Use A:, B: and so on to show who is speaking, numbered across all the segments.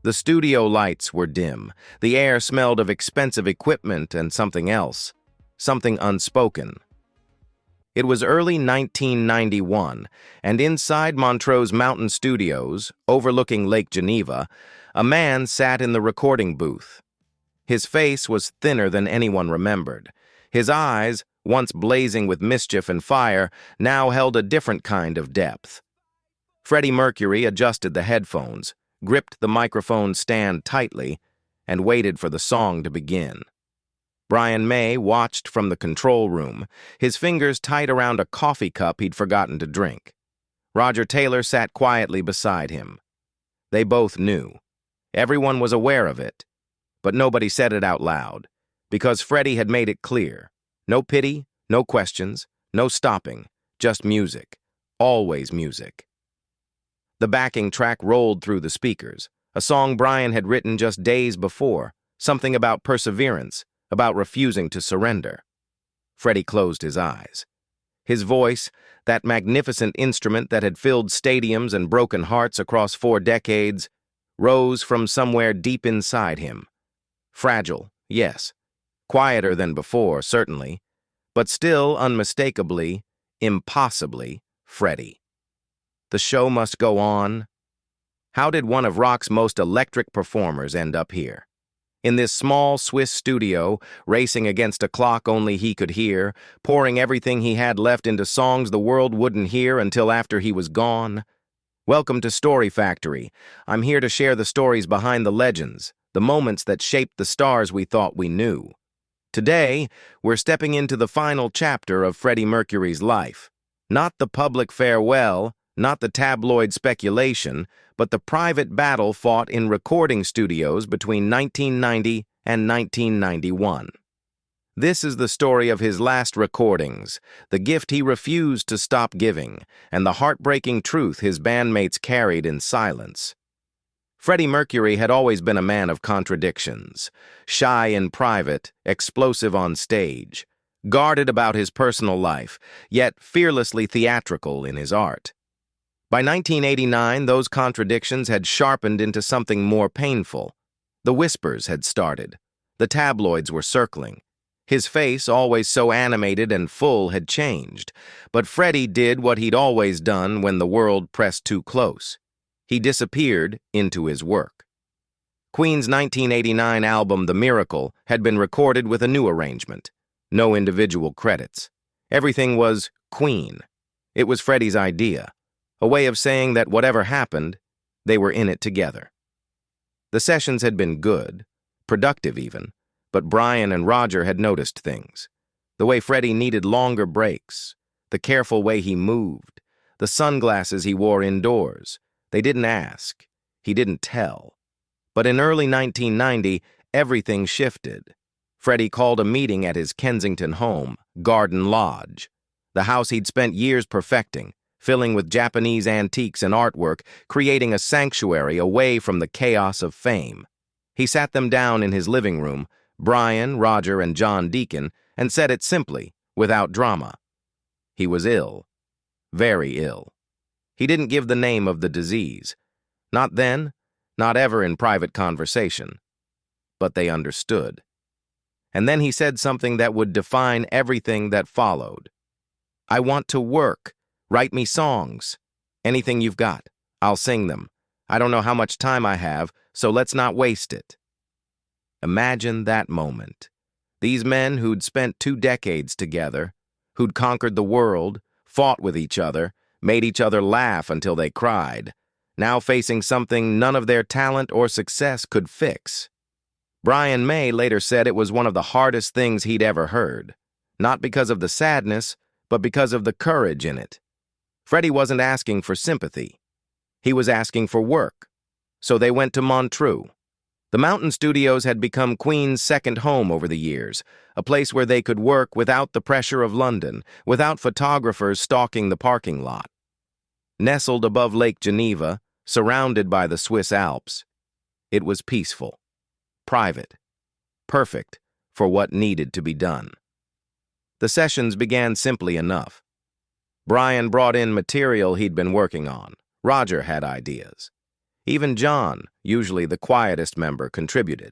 A: The studio lights were dim. The air smelled of expensive equipment and something else, something unspoken. It was early 1991, and inside Montreux's mountain studios, overlooking Lake Geneva, a man sat in the recording booth. His face was thinner than anyone remembered. His eyes, once blazing with mischief and fire, now held a different kind of depth. Freddie Mercury adjusted the headphones, gripped the microphone stand tightly, and waited for the song to begin. Brian May watched from the control room, his fingers tight around a coffee cup he'd forgotten to drink. Roger Taylor sat quietly beside him. They both knew. Everyone was aware of it, but nobody said it out loud, because Freddie had made it clear. No pity, no questions, no stopping, just music. Always music. The backing track rolled through the speakers, a song Brian had written just days before, something about perseverance, about refusing to surrender. Freddie closed his eyes. His voice, that magnificent instrument that had filled stadiums and broken hearts across 4 decades, rose from somewhere deep inside him. Fragile, yes. Quieter than before, certainly, but still unmistakably, impossibly Freddie. The show must go on. How did one of rock's most electric performers end up here? In this small Swiss studio, racing against a clock only he could hear, pouring everything he had left into songs the world wouldn't hear until after he was gone? Welcome to Story Factory. I'm here to share the stories behind the legends, the moments that shaped the stars we thought we knew. Today, we're stepping into the final chapter of Freddie Mercury's life. Not the public farewell, not the tabloid speculation, but the private battle fought in recording studios between 1990 and 1991. This is the story of his last recordings, the gift he refused to stop giving, and the heartbreaking truth his bandmates carried in silence. Freddie Mercury had always been a man of contradictions, shy in private, explosive on stage, guarded about his personal life, yet fearlessly theatrical in his art. By 1989, those contradictions had sharpened into something more painful. The whispers had started. The tabloids were circling. His face, always so animated and full, had changed. But Freddie did what he'd always done when the world pressed too close. He disappeared into his work. Queen's 1989 album, The Miracle, had been recorded with a new arrangement. No individual credits. Everything was Queen. It was Freddie's idea. A way of saying that whatever happened, they were in it together. The sessions had been good, productive even, but Brian and Roger had noticed things. The way Freddie needed longer breaks, the careful way he moved, the sunglasses he wore indoors. They didn't ask. He didn't tell. But in early 1990, everything shifted. Freddie called a meeting at his Kensington home, Garden Lodge, the house he'd spent years perfecting, filling with Japanese antiques and artwork, creating a sanctuary away from the chaos of fame. He sat them down in his living room, Brian, Roger, and John Deacon, and said it simply, without drama. He was ill. Very ill. He didn't give the name of the disease. Not then, not ever in private conversation. But they understood. And then he said something that would define everything that followed. "I want to work. Write me songs. Anything you've got. I'll sing them. I don't know how much time I have, so let's not waste it." Imagine that moment. These men who'd spent 2 decades together, who'd conquered the world, fought with each other, made each other laugh until they cried, now facing something none of their talent or success could fix. Brian May later said it was one of the hardest things he'd ever heard, not because of the sadness, but because of the courage in it. Freddie wasn't asking for sympathy. He was asking for work. So they went to Montreux. The mountain studios had become Queen's second home over the years, a place where they could work without the pressure of London, without photographers stalking the parking lot. Nestled above Lake Geneva, surrounded by the Swiss Alps, it was peaceful, private, perfect for what needed to be done. The sessions began simply enough. Brian brought in material he'd been working on. Roger had ideas. Even John, usually the quietest member, contributed.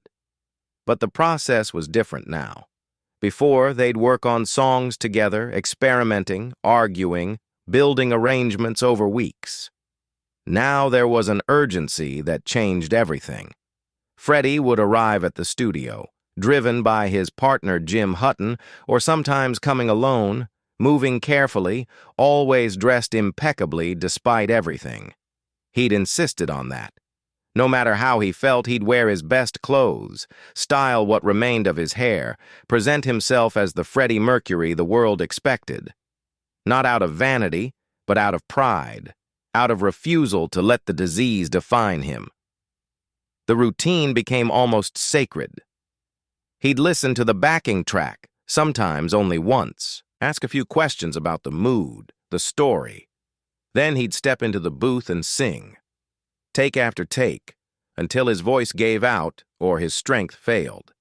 A: But the process was different now. Before, they'd work on songs together, experimenting, arguing, building arrangements over weeks. Now there was an urgency that changed everything. Freddie would arrive at the studio, driven by his partner Jim Hutton, or sometimes coming alone, moving carefully, always dressed impeccably despite everything. He'd insisted on that. No matter how he felt, he'd wear his best clothes, style what remained of his hair, present himself as the Freddie Mercury the world expected. Not out of vanity, but out of pride, out of refusal to let the disease define him. The routine became almost sacred. He'd listen to the backing track, sometimes only once, ask a few questions about the mood, the story. Then he'd step into the booth and sing, take after take, until his voice gave out or his strength failed.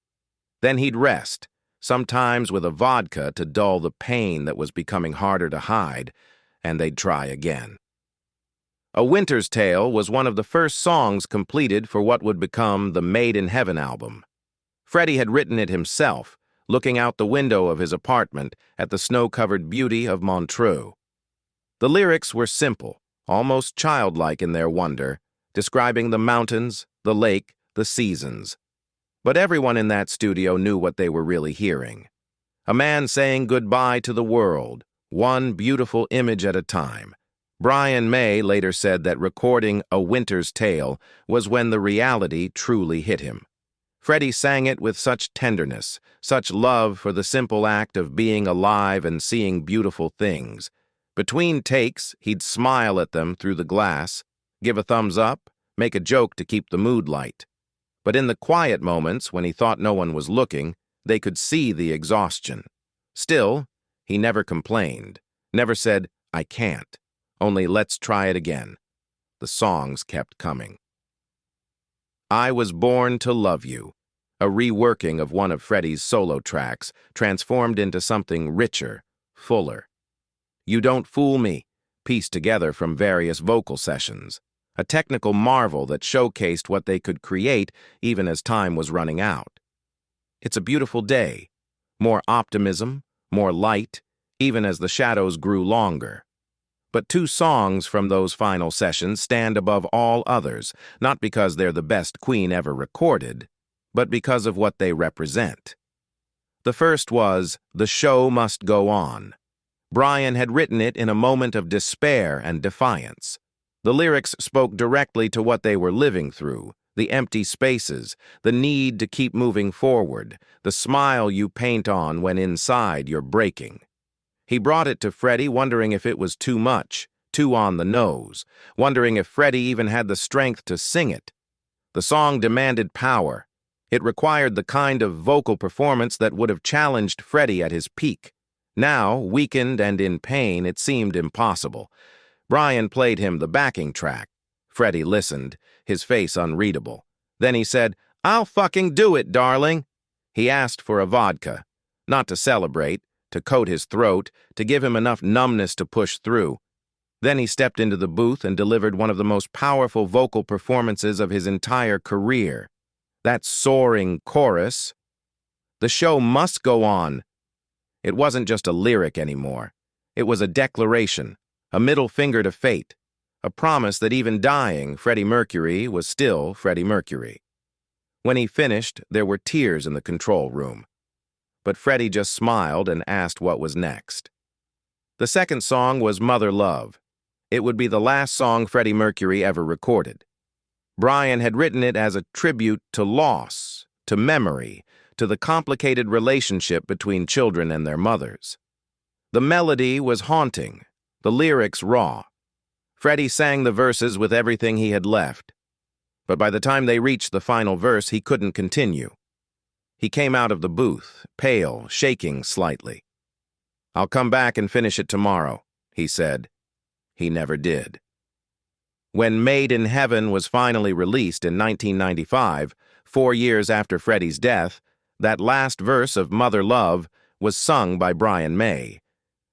A: Then he'd rest, sometimes with a vodka to dull the pain that was becoming harder to hide, and they'd try again. A Winter's Tale was one of the first songs completed for what would become the Made in Heaven album. Freddie had written it himself, looking out the window of his apartment at the snow-covered beauty of Montreux. The lyrics were simple, almost childlike in their wonder, describing the mountains, the lake, the seasons. But everyone in that studio knew what they were really hearing. A man saying goodbye to the world, one beautiful image at a time. Brian May later said that recording A Winter's Tale was when the reality truly hit him. Freddie sang it with such tenderness, such love for the simple act of being alive and seeing beautiful things. Between takes, he'd smile at them through the glass, give a thumbs up, make a joke to keep the mood light. But in the quiet moments, when he thought no one was looking, they could see the exhaustion. Still, he never complained, never said, "I can't," only "let's try it again." The songs kept coming. I Was Born to Love You, a reworking of one of Freddie's solo tracks, transformed into something richer, fuller. You Don't Fool Me, pieced together from various vocal sessions, a technical marvel that showcased what they could create even as time was running out. It's a Beautiful Day, more optimism, more light, even as the shadows grew longer. But two songs from those final sessions stand above all others, not because they're the best Queen ever recorded, but because of what they represent. The first was The Show Must Go On. Brian had written it in a moment of despair and defiance. The lyrics spoke directly to what they were living through, the empty spaces, the need to keep moving forward, the smile you paint on when inside you're breaking. He brought it to Freddie, wondering if it was too much, too on the nose, wondering if Freddie even had the strength to sing it. The song demanded power. It required the kind of vocal performance that would have challenged Freddie at his peak. Now, weakened and in pain, it seemed impossible. Brian played him the backing track. Freddie listened, his face unreadable. Then he said, "I'll fucking do it, darling." He asked for a vodka, not to celebrate, to coat his throat, to give him enough numbness to push through. Then he stepped into the booth and delivered one of the most powerful vocal performances of his entire career. That soaring chorus, "The show must go on." It wasn't just a lyric anymore. It was a declaration, a middle finger to fate, a promise that even dying, Freddie Mercury was still Freddie Mercury. When he finished, there were tears in the control room. But Freddie just smiled and asked what was next. The second song was Mother Love. It would be the last song Freddie Mercury ever recorded. Brian had written it as a tribute to loss, to memory, to the complicated relationship between children and their mothers. The melody was haunting, the lyrics raw. Freddie sang the verses with everything he had left. But by the time they reached the final verse, he couldn't continue. He came out of the booth, pale, shaking slightly. "I'll come back and finish it tomorrow," he said. He never did. When Made in Heaven was finally released in 1995, 4 years after Freddie's death, that last verse of Mother Love was sung by Brian May.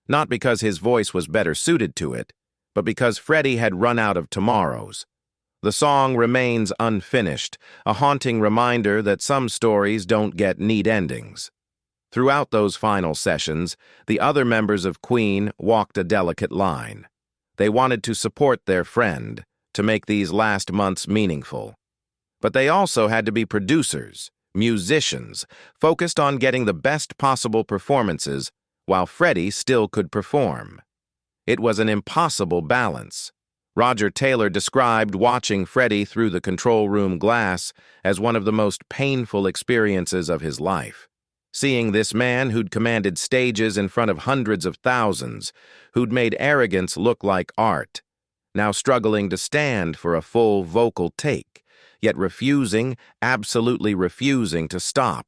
A: Not because his voice was better suited to it, but because Freddie had run out of tomorrows. The song remains unfinished, a haunting reminder that some stories don't get neat endings. Throughout those final sessions, the other members of Queen walked a delicate line. They wanted to support their friend, to make these last months meaningful. But they also had to be producers, musicians, focused on getting the best possible performances while Freddie still could perform. It was an impossible balance. Roger Taylor described watching Freddie through the control room glass as one of the most painful experiences of his life. Seeing this man who'd commanded stages in front of hundreds of thousands, who'd made arrogance look like art, now struggling to stand for a full vocal take, yet absolutely refusing to stop.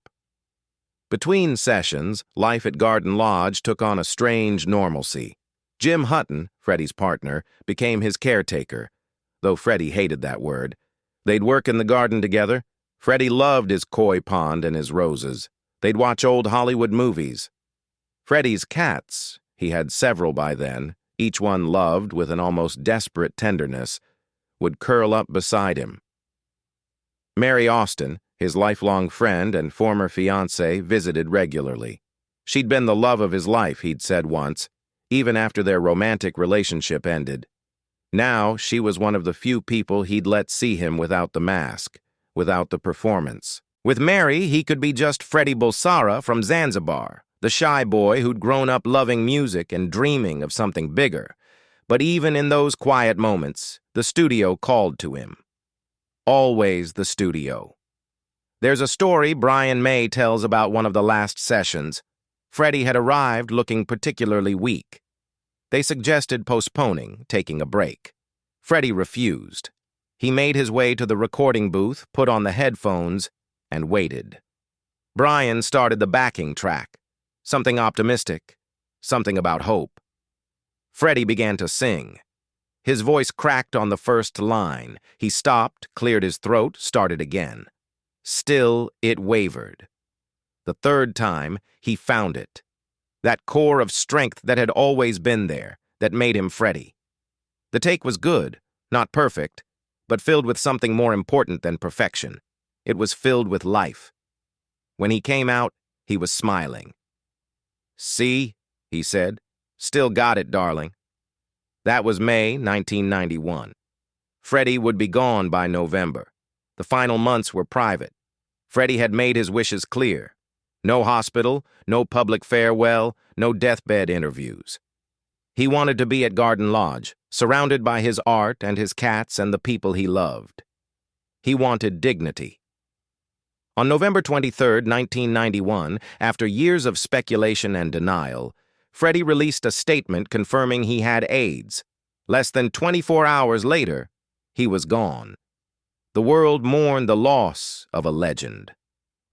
A: Between sessions, life at Garden Lodge took on a strange normalcy. Jim Hutton, Freddie's partner, became his caretaker, though Freddie hated that word. They'd work in the garden together. Freddie loved his koi pond and his roses. They'd watch old Hollywood movies. Freddie's cats, he had several by then, each one loved with an almost desperate tenderness, would curl up beside him. Mary Austin, his lifelong friend and former fiancée, visited regularly. She'd been the love of his life, he'd said once, even after their romantic relationship ended. Now she was one of the few people he'd let see him without the mask, without the performance. With Mary, he could be just Freddie Bulsara from Zanzibar, the shy boy who'd grown up loving music and dreaming of something bigger. But even in those quiet moments, the studio called to him. Always the studio. There's a story Brian May tells about one of the last sessions. Freddie had arrived looking particularly weak. They suggested postponing, taking a break. Freddie refused. He made his way to the recording booth, put on the headphones, and waited. Brian started the backing track. Something optimistic, something about hope. Freddie began to sing. His voice cracked on the first line. He stopped, cleared his throat, started again. Still, it wavered. The third time, he found it. That core of strength that had always been there, that made him Freddie. The take was good, not perfect, but filled with something more important than perfection. It was filled with life. When he came out, he was smiling. "See," he said, "still got it, darling." That was May 1991. Freddie would be gone by November. The final months were private. Freddie had made his wishes clear. No hospital, no public farewell, no deathbed interviews. He wanted to be at Garden Lodge, surrounded by his art and his cats and the people he loved. He wanted dignity. On November 23, 1991, after years of speculation and denial, Freddie released a statement confirming he had AIDS. Less than 24 hours later, he was gone. The world mourned the loss of a legend.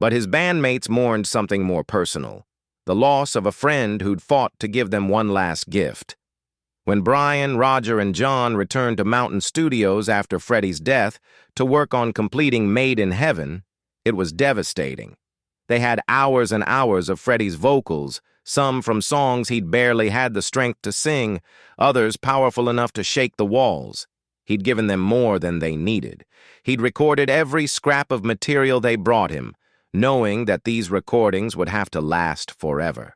A: But his bandmates mourned something more personal, the loss of a friend who'd fought to give them one last gift. When Brian, Roger, and John returned to Mountain Studios after Freddie's death to work on completing Made in Heaven, it was devastating. They had hours and hours of Freddie's vocals, some from songs he'd barely had the strength to sing, others powerful enough to shake the walls. He'd given them more than they needed. He'd recorded every scrap of material they brought him, knowing that these recordings would have to last forever.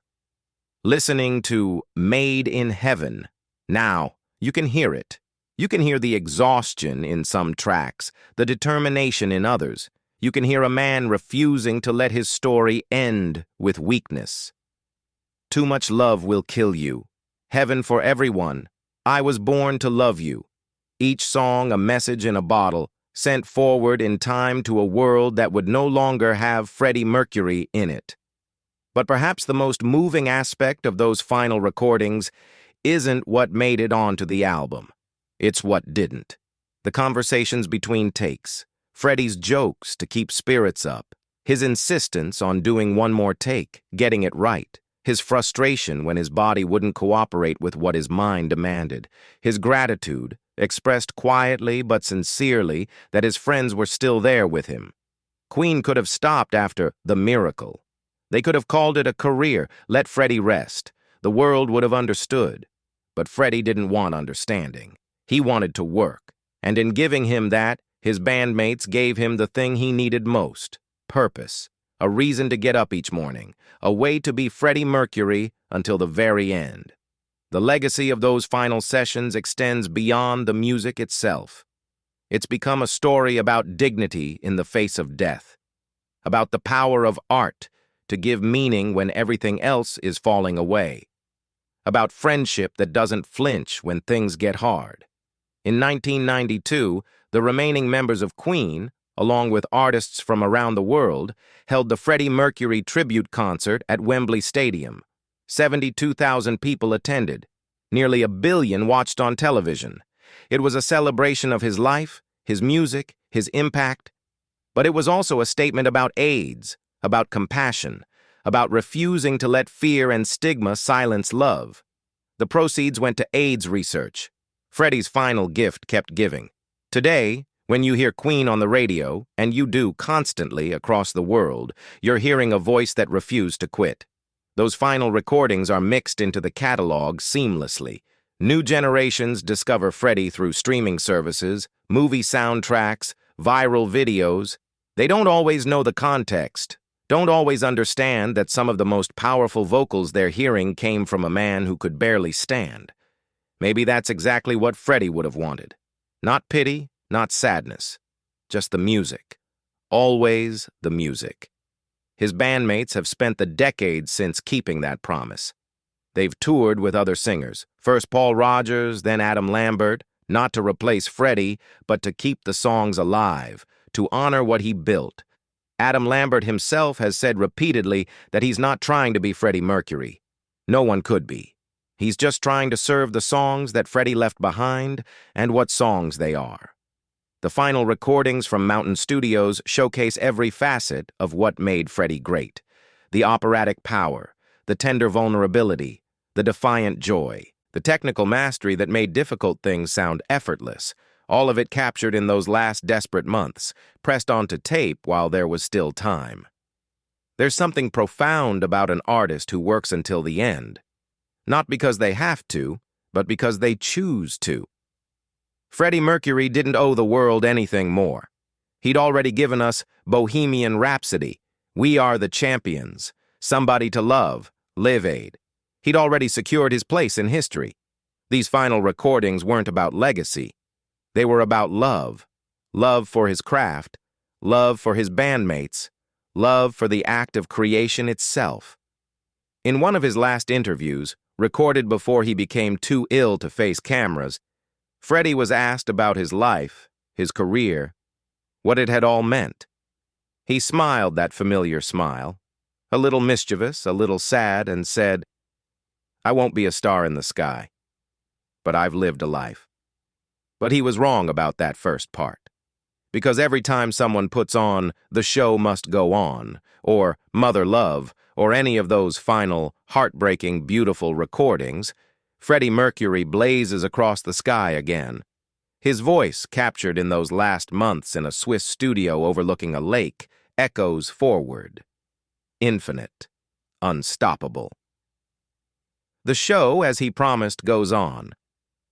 A: Listening to Made in Heaven, now, you can hear it. You can hear the exhaustion in some tracks, the determination in others. You can hear a man refusing to let his story end with weakness. Too much love will kill you. Heaven for everyone. I was born to love you. Each song a message in a bottle, sent forward in time to a world that would no longer have Freddie Mercury in it. But perhaps the most moving aspect of those final recordings isn't what made it onto the album. It's what didn't. The conversations between takes, Freddie's jokes to keep spirits up, his insistence on doing one more take, getting it right, his frustration when his body wouldn't cooperate with what his mind demanded, his gratitude, expressed quietly but sincerely, that his friends were still there with him. Queen could have stopped after The Miracle. They could have called it a career, let Freddie rest. The world would have understood. But Freddie didn't want understanding. He wanted to work, And in giving him that, his bandmates gave him the thing he needed most: purpose, a reason to get up each morning, a way to be Freddie Mercury until the very end. The legacy of those final sessions extends beyond the music itself. It's become a story about dignity in the face of death, about the power of art to give meaning when everything else is falling away, about friendship that doesn't flinch when things get hard. In 1992, the remaining members of Queen, along with artists from around the world, held the Freddie Mercury tribute concert at Wembley Stadium. 72,000 people attended. Nearly 1 billion watched on television. It was a celebration of his life, his music, his impact. But it was also a statement about AIDS, about compassion, about refusing to let fear and stigma silence love. The proceeds went to AIDS research. Freddie's final gift kept giving. Today, when you hear Queen on the radio, and you do constantly across the world, you're hearing a voice that refused to quit. Those final recordings are mixed into the catalog seamlessly. New generations discover Freddie through streaming services, movie soundtracks, viral videos. They don't always know the context, don't always understand that some of the most powerful vocals they're hearing came from a man who could barely stand. Maybe that's exactly what Freddie would have wanted. Not pity, not sadness, just the music. Always the music. His bandmates have spent the decades since keeping that promise. They've toured with other singers, first Paul Rodgers, then Adam Lambert, not to replace Freddie, but to keep the songs alive, to honor what he built. Adam Lambert himself has said repeatedly that he's not trying to be Freddie Mercury. No one could be. He's just trying to serve the songs that Freddie left behind and what songs they are. The final recordings from Mountain Studios showcase every facet of what made Freddie great. The operatic power, the tender vulnerability, the defiant joy, the technical mastery that made difficult things sound effortless, all of it captured in those last desperate months, pressed onto tape while there was still time. There's something profound about an artist who works until the end. Not because they have to, but because they choose to. Freddie Mercury didn't owe the world anything more. He'd already given us Bohemian Rhapsody, We Are the Champions, Somebody to Love, Live Aid. He'd already secured his place in history. These final recordings weren't about legacy. They were about love. Love for his craft, love for his bandmates, love for the act of creation itself. In one of his last interviews, recorded before he became too ill to face cameras, Freddie was asked about his life, his career, what it had all meant. He smiled that familiar smile, a little mischievous, a little sad, and said, "I won't be a star in the sky, but I've lived a life." But he was wrong about that first part. Because every time someone puts on The Show Must Go On, or Mother Love, or any of those final, heartbreaking, beautiful recordings, Freddie Mercury blazes across the sky again. His voice, captured in those last months in a Swiss studio overlooking a lake, echoes forward. Infinite. Unstoppable. The show, as he promised, goes on.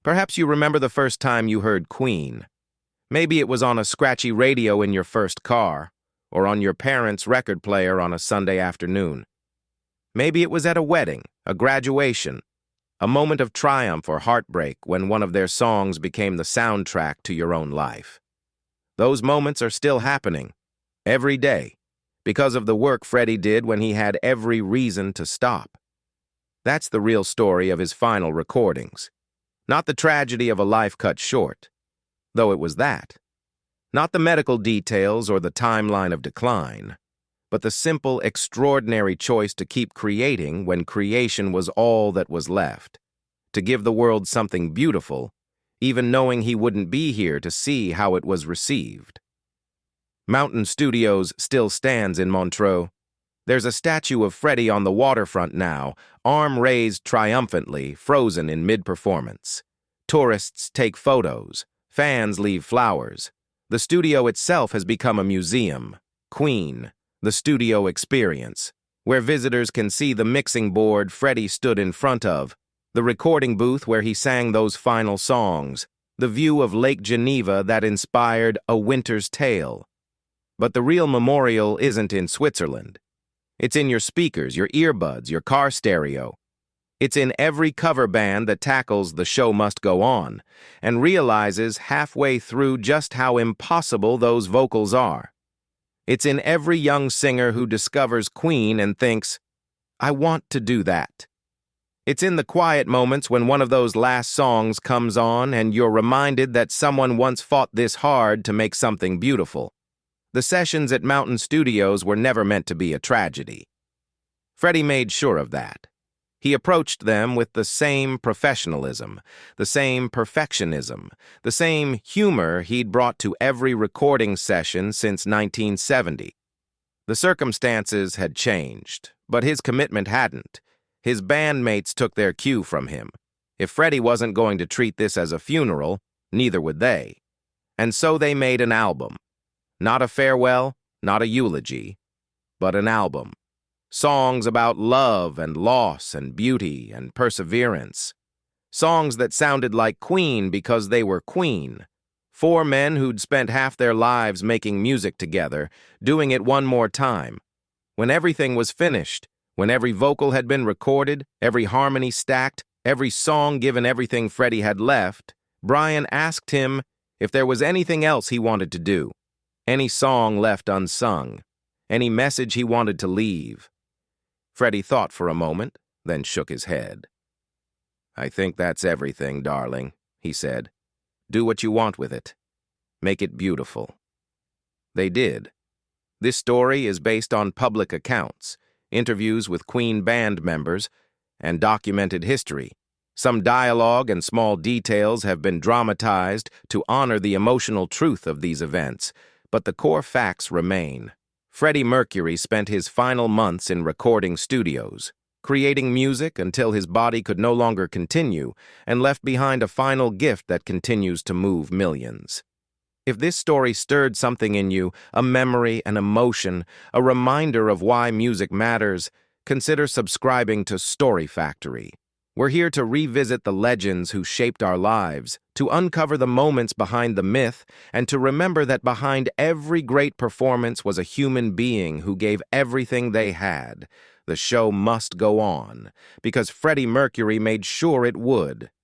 A: Perhaps you remember the first time you heard Queen. Maybe it was on a scratchy radio in your first car, or on your parents' record player on a Sunday afternoon. Maybe it was at a wedding, a graduation, a moment of triumph or heartbreak when one of their songs became the soundtrack to your own life. Those moments are still happening, every day, because of the work Freddie did when he had every reason to stop. That's the real story of his final recordings. Not the tragedy of a life cut short, though it was that. Not the medical details or the timeline of decline, but the simple, extraordinary choice to keep creating when creation was all that was left, to give the world something beautiful, even knowing he wouldn't be here to see how it was received. Mountain Studios still stands in Montreux. There's a statue of Freddie on the waterfront now, arm raised triumphantly, frozen in mid-performance. Tourists take photos. Fans leave flowers. The studio itself has become a museum. Queen, the studio experience, where visitors can see the mixing board Freddie stood in front of, the recording booth where he sang those final songs, the view of Lake Geneva that inspired A Winter's Tale. But the real memorial isn't in Switzerland. It's in your speakers, your earbuds, your car stereo. It's in every cover band that tackles The Show Must Go On and realizes halfway through just how impossible those vocals are. It's in every young singer who discovers Queen and thinks, I want to do that. It's in the quiet moments when one of those last songs comes on and you're reminded that someone once fought this hard to make something beautiful. The sessions at Mountain Studios were never meant to be a tragedy. Freddie made sure of that. He approached them with the same professionalism, the same perfectionism, the same humor he'd brought to every recording session since 1970. The circumstances had changed, but his commitment hadn't. His bandmates took their cue from him. If Freddie wasn't going to treat this as a funeral, neither would they. And so they made an album. Not a farewell, not a eulogy, but an album. Songs about love and loss and beauty and perseverance. Songs that sounded like Queen because they were Queen. Four men who'd spent half their lives making music together, doing it one more time. When everything was finished, when every vocal had been recorded, every harmony stacked, every song given everything Freddie had left, Brian asked him if there was anything else he wanted to do. Any song left unsung. Any message he wanted to leave. Freddie thought for a moment, then shook his head. I think that's everything, darling, he said. Do what you want with it. Make it beautiful. They did. This story is based on public accounts, interviews with Queen band members, and documented history. Some dialogue and small details have been dramatized to honor the emotional truth of these events, but the core facts remain. Freddie Mercury spent his final months in recording studios, creating music until his body could no longer continue, and left behind a final gift that continues to move millions. If this story stirred something in you, a memory, an emotion, a reminder of why music matters, consider subscribing to Story Factory. We're here to revisit the legends who shaped our lives, to uncover the moments behind the myth, and to remember that behind every great performance was a human being who gave everything they had. The show must go on, because Freddie Mercury made sure it would.